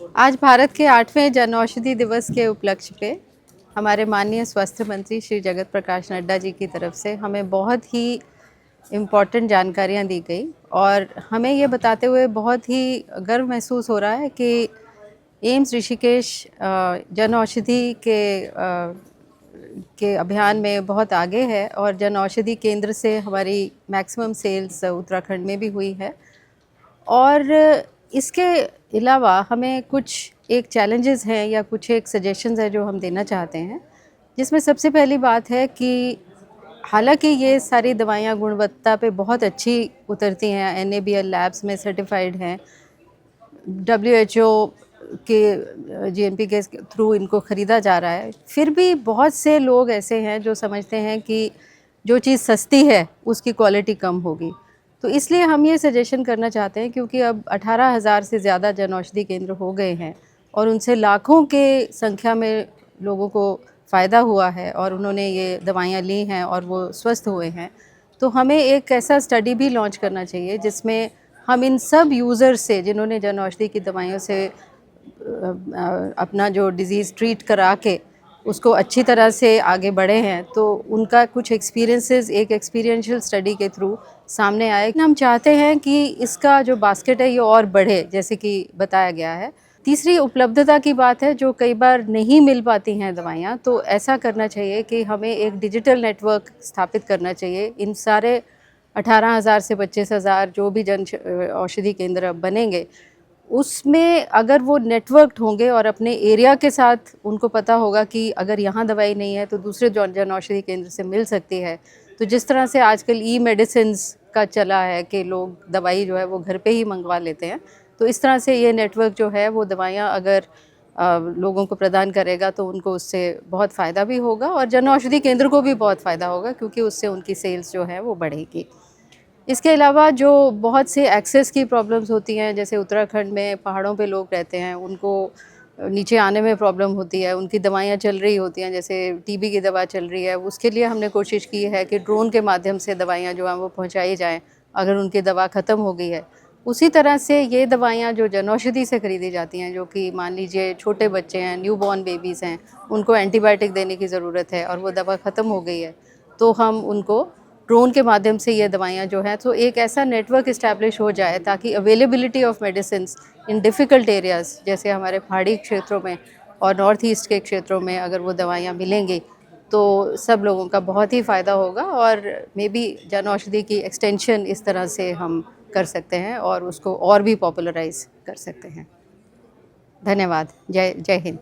आज भारत के 8वें जन औषधि दिवस के उपलक्ष्य पे हमारे माननीय स्वास्थ्य मंत्री श्री जगत प्रकाश नड्डा जी की तरफ से हमें बहुत ही इम्पॉर्टेंट जानकारियाँ दी गई और हमें ये बताते हुए बहुत ही गर्व महसूस हो रहा है कि एम्स ऋषिकेश जन औषधि के अभियान में बहुत आगे है और जन औषधि केंद्र से हमारी मैक्सिमम सेल्स उत्तराखंड में भी हुई है। और इसके अलावा हमें कुछ एक चैलेंजेस हैं या कुछ एक सजेशंस हैं जो हम देना चाहते हैं, जिसमें सबसे पहली बात है कि हालांकि ये सारी दवाइयाँ गुणवत्ता पे बहुत अच्छी उतरती हैं, NABL लैब्स में सर्टिफाइड हैं, WHO के GMP के थ्रू इनको ख़रीदा जा रहा है, फिर भी बहुत से लोग ऐसे हैं जो समझते हैं कि जो चीज़ सस्ती है उसकी क्वालिटी कम होगी। तो इसलिए हम ये सजेशन करना चाहते हैं, क्योंकि अब 18,000 से ज़्यादा जन औषधि केंद्र हो गए हैं और उनसे लाखों के संख्या में लोगों को फ़ायदा हुआ है और उन्होंने ये दवाइयाँ ली हैं और वो स्वस्थ हुए हैं। तो हमें एक ऐसा स्टडी भी लॉन्च करना चाहिए जिसमें हम इन सब यूज़र्स से, जिन्होंने जन औषधि की दवाइयों से अपना जो डिज़ीज़ ट्रीट करा के उसको अच्छी तरह से आगे बढ़े हैं, तो उनका कुछ एक्सपीरियंसेस एक एक्सपीरियंशियल स्टडी के थ्रू सामने आए। हम चाहते हैं कि इसका जो बास्केट है ये और बढ़े, जैसे कि बताया गया है। तीसरी उपलब्धता की बात है, जो कई बार नहीं मिल पाती हैं दवाइयाँ, तो ऐसा करना चाहिए कि हमें एक डिजिटल नेटवर्क स्थापित करना चाहिए। इन सारे 18,000 से 25,000 जो भी जन औषधि केंद्र अब बनेंगे, उसमें अगर वो नेटवर्क्ड होंगे और अपने एरिया के साथ उनको पता होगा कि अगर यहाँ दवाई नहीं है तो दूसरे जन औषधि केंद्र से मिल सकती है। तो जिस तरह से आजकल ई-मेडिसिन्स का चला है कि लोग दवाई जो है वो घर पे ही मंगवा लेते हैं, तो इस तरह से ये नेटवर्क जो है वो दवाइयाँ अगर लोगों को प्रदान करेगा तो उनको उससे बहुत फ़ायदा भी होगा और जन औषधि केंद्र को भी बहुत फ़ायदा होगा, क्योंकि उससे उनकी सेल्स जो है वो बढ़ेगी। इसके अलावा जो बहुत से एक्सेस की प्रॉब्लम्स होती हैं, जैसे उत्तराखंड में पहाड़ों पे लोग रहते हैं, उनको नीचे आने में प्रॉब्लम होती है, उनकी दवाइयाँ चल रही होती हैं, जैसे TB की दवा चल रही है, उसके लिए हमने कोशिश की है कि ड्रोन के माध्यम से दवाइयाँ जो हैं वो पहुँचाई जाएँ अगर उनकी दवा ख़त्म हो गई है। उसी तरह से ये दवाइयाँ जो जनऔषधि से खरीदी जाती हैं, जो कि मान लीजिए छोटे बच्चे हैं, न्यूबॉर्न बेबीज़ हैं, उनको एंटीबायोटिक देने की ज़रूरत है और वो दवा ख़त्म हो गई है, तो हम उनको ड्रोन के माध्यम से ये दवाइयाँ जो हैं, तो एक ऐसा नेटवर्क इस्टेब्लिश हो जाए ताकि availability of medicines in difficult areas, जैसे हमारे पहाड़ी क्षेत्रों में और नॉर्थ ईस्ट के क्षेत्रों में अगर वो दवाइयाँ मिलेंगी तो सब लोगों का बहुत ही फ़ायदा होगा और मे बी जन औषधि की एक्सटेंशन इस तरह से हम कर सकते हैं और उसको और भी पॉपुलराइज़ कर सकते हैं। धन्यवाद। जय जय हिंद।